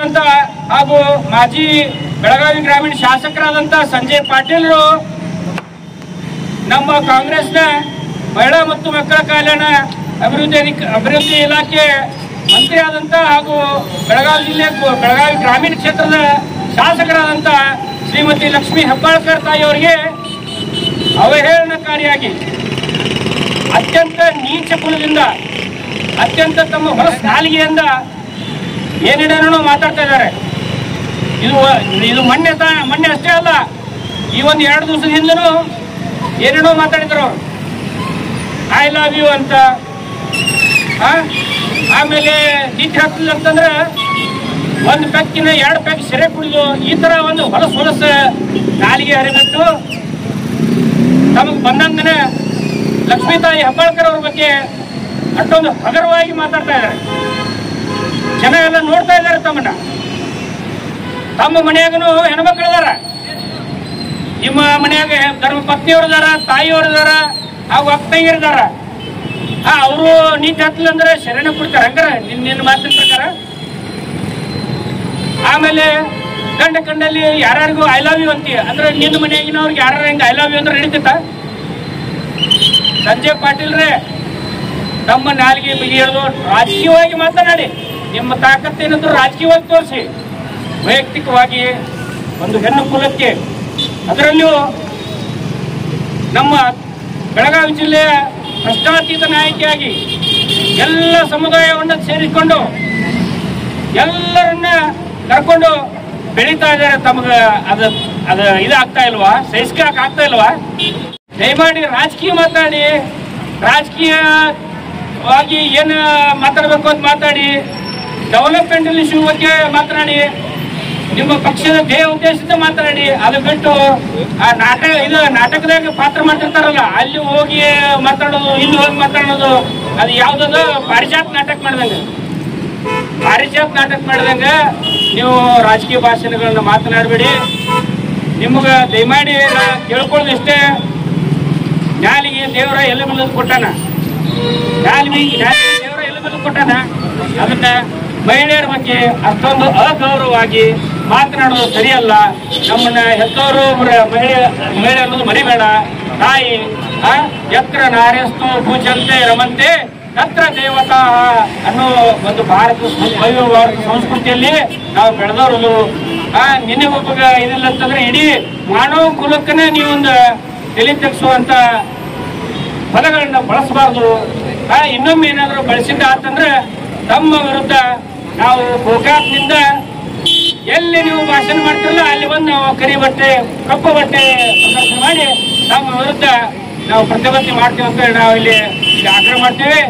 ಅಂತ ಹಾಗೂ ಮಾಜಿ ಬೆಳಗಾವಿ ಗ್ರಾಮೀಣ ಶಾಸಕರಾದಂತ ಸಂಜಯ್ ಪಾಟೀಲ್ ನಮ್ಮ ಕಾಂಗ್ರೆಸ್ನ ಮಹಿಳಾ ಮತ್ತು ಮಕ್ಕಳ ಕಲ್ಯಾಣ ಅಭಿವೃದ್ಧಿ ಇಲಾಖೆ ಮಂತ್ರಿ ಆದಂತ ಹಾಗೂ ಬೆಳಗಾವಿ ಜಿಲ್ಲೆ ಬೆಳಗಾವಿ ಗ್ರಾಮೀಣ ಕ್ಷೇತ್ರದ ಶಾಸಕರಾದಂತ ಶ್ರೀಮತಿ ಲಕ್ಷ್ಮೀ ಹೆಬ್ಬಾಳ್ಕರ್ ತಾಯಿಯವರಿಗೆ ಅವಹೇಳನಕಾರಿಯಾಗಿ ಅತ್ಯಂತ ನೀಚ ಕುಲದಿಂದ ಅತ್ಯಂತ ತಮ್ಮ ಹೊಸ ನಾಲಿಗೆಯಿಂದ ಏನೇನೇನೋ ಮಾತಾಡ್ತಾ ಇದ್ದಾರೆ. ಇದು ಮೊನ್ನೆ ಅಷ್ಟೇ ಅಲ್ಲ, ಈ ಒಂದು 2 ದಿವಸದ ಹಿಂದೂ ಏನೇನೋ ಮಾತಾಡಿದ್ರು ಅವರು. ಐ ಲವ್ ಯು ಅಂತ, ಆಮೇಲೆ ನಿತ್ಯ ಹಾಕ್ತಿಲ್ಲ ಅಂತಂದ್ರೆ 1 ಪೆಕ್ಕಿನ 2 ಪೆಕ್ ಸೆರೆ ಕುಡಿದು ಈ ತರ ಒಂದು ಹೊಲಸ ನಾಲಿಗೆ ಹರಿಬಿಟ್ಟು ತಮಗೆ ಬಂದಂಗನೆ ಲಕ್ಷ್ಮೀತಾಯಿ ಹೆಬ್ಬಾಳ್ಕರ್ ಅವ್ರ ಬಗ್ಗೆ ಅಷ್ಟೊಂದು ಹಗರವಾಗಿ ಮಾತಾಡ್ತಾ ಇದ್ದಾರೆ. ಜನ ಎಲ್ಲ ನೋಡ್ತಾ ಇದ್ದಾರೆ ತಮ್ಮನ್ನ. ತಮ್ಮ ಮನೆಯಾಗನು ಹೆಣ್ಮಕ್ಳಿದಾರ, ನಿಮ್ಮ ಮನೆಯಾಗ ಧರ್ಮ ಪತ್ನಿಯವ್ರದಾರ, ತಾಯಿಯವ್ರದಾರ, ಹಾಗೂ ಅಕ್ಕಯ್ಯರಿದಾರ. ಅವರು ನೀತಿ ಹತ್ತಲ ಅಂದ್ರೆ ಶರಣ ಕೊಡ್ತಾರೆ ಹಂಗಾರ ನಿನ್ನ ಮಾತಿನ ಪ್ರಕಾರ. ಆಮೇಲೆ ಕಂಡಲ್ಲಿ ಯಾರ್ಯಾರಿಗೂ ಐ ಲವ್ ಯು ಅಂತೀಯ ಅಂದ್ರೆ ನಿನ್ನ ಮನೆಯಾಗಿನವ್ರಿಗೆ ಯಾರು ಹಿಂಗೆ ಐ ಲವ್ ಯು ಅಂದ್ರೆ ನಡೀತಿತ್ತ? ಸಂಜಯ್ ಪಾಟೀಲ್ರೇ, ತಮ್ಮ ನಾಲಿಗೆ ಬಿಗಿಯೋದು ರಾಜಕೀಯವಾಗಿ ಮಾತನಾಡಿ, ನಿಮ್ಮ ತಾಕತ್ತೇನಿದ್ರು ರಾಜಕೀಯವಾಗಿ ತೋರಿಸಿ. ವೈಯಕ್ತಿಕವಾಗಿ ಒಂದು ಹೆಣ್ಣು ಕುಲಕ್ಕೆ, ಅದರಲ್ಲೂ ನಮ್ಮ ಬೆಳಗಾವಿ ಜಿಲ್ಲೆಯ ಭ್ರಷ್ಟಾತೀತ ನಾಯಕಿಯಾಗಿ ಎಲ್ಲ ಸಮುದಾಯವನ್ನು ಸೇರಿಸಿಕೊಂಡು ಎಲ್ಲರನ್ನ ಕರ್ಕೊಂಡು ಬೆಳೀತಾ ಇದ್ದಾರೆ. ತಮಗೆ ಅದು ಇದಾಗ್ತಾ ಇಲ್ವಾ? ಸಹಿಸ್ಕೊಳಕ್ ಆಗ್ತಾ ಇಲ್ವಾ? ದಯಮಾಡಿ ರಾಜಕೀಯ ಮಾತಾಡಿ, ರಾಜಕೀಯವಾಗಿ ಏನು ಮಾತಾಡಬೇಕು ಅಂತ ಮಾತಾಡಿ, ಡೆವಲಪ್ಮೆಂಟ್ ಇಶ್ಯೂ ಬಗ್ಗೆ ಮಾತನಾಡಿ, ನಿಮ್ಮ ಪಕ್ಷದ ಧ್ಯೇಯ ಉದ್ದೇಶದಿಂದ ಮಾತನಾಡಿ. ಅದು ಬಿಟ್ಟು ಆ ನಾಟಕದಾಗ ಪಾತ್ರ ಮಾಡ್ತಿರ್ತಾರಲ್ಲ, ಅಲ್ಲಿ ಹೋಗಿ ಮಾತಾಡೋದು, ಇಲ್ಲಿ ಹೋಗಿ ಮಾತಾಡೋದು, ಅದು ಯಾವ್ದದು ಪಾರಿಜಾತ ನಾಟಕ ಮಾಡಿದಂಗ ನೀವು ರಾಜಕೀಯ ಭಾಷಣಗಳನ್ನ ಮಾತನಾಡಬೇಡಿ. ನಿಮ್ಗ ದಯಮಾಡಿ ಕೇಳ್ಕೊಳ್ಳೋದಿಷ್ಟೇ, ನಾಲಿಗೆ ದೇವರ ಎಲ್ಲಿ ಬಂದು ಕೊಟ್ಟಾನ, ದೇವರ ಎಲ್ಲಿ ಬಂದು ಕೊಟ್ಟಾನ. ಅದನ್ನ ಮಹಿಳೆಯರ ಬಗ್ಗೆ ಅಷ್ಟೊಂದು ಅಗೌರವವಾಗಿ ಮಾತನಾಡೋದು ಸರಿಯಲ್ಲ. ನಮ್ಮನ್ನ ಹೆತ್ತವರು ಮಹಿಳೆ ಅನ್ನೋದು ಮರಿಬೇಡ. ತಾಯಿ ಯತ್ರ ನಾರ್ಯಸ್ತು ಪೂಜಂತೆ ರಮಂತೆ ತತ್ರ ದೇವತಾ ಅನ್ನೋ ಒಂದು ಭಾರತ ಸಂಸ್ಕೃತಿಯಲ್ಲಿ ನಾವು ಬೆಳೆದವರು. ನಿನಗೊಬ್ಬ ಇದಿಲ್ಲ ಅಂತಂದ್ರೆ ಇಡೀ ಮಾನವ ಕುಲಕ್ಕನೇ ನೀವೊಂದು ತಲೆ ತೆಗೆಸುವಂತ ಪದಗಳನ್ನ ಬಳಸಬಾರ್ದು. ಇನ್ನೊಮ್ಮೆ ಏನಾದ್ರು ಬಳಸಿದ್ದ ಅಂತಂದ್ರೆ ತಮ್ಮ ವಿರುದ್ಧ ನಾವು ಗೋಕಾಕ್ನಿಂದ ಎಲ್ಲಿ ನೀವು ಭಾಷಣ ಮಾಡ್ತಿರಲ್ಲ ಅಲ್ಲಿ ಬಂದು ನಾವು ಕರಿ ಬಟ್ಟೆ ಕಪ್ಪು ಬಟ್ಟೆ ಪ್ರದರ್ಶನ ಮಾಡಿ ನಮ್ಮ ವಿರುದ್ಧ ನಾವು ಪ್ರತಿಭಟನೆ ಮಾಡ್ತೀವಿ ಅಂತ ನಾವು ಇಲ್ಲಿ ಆಗ್ರಹ ಮಾಡ್ತೇವೆ.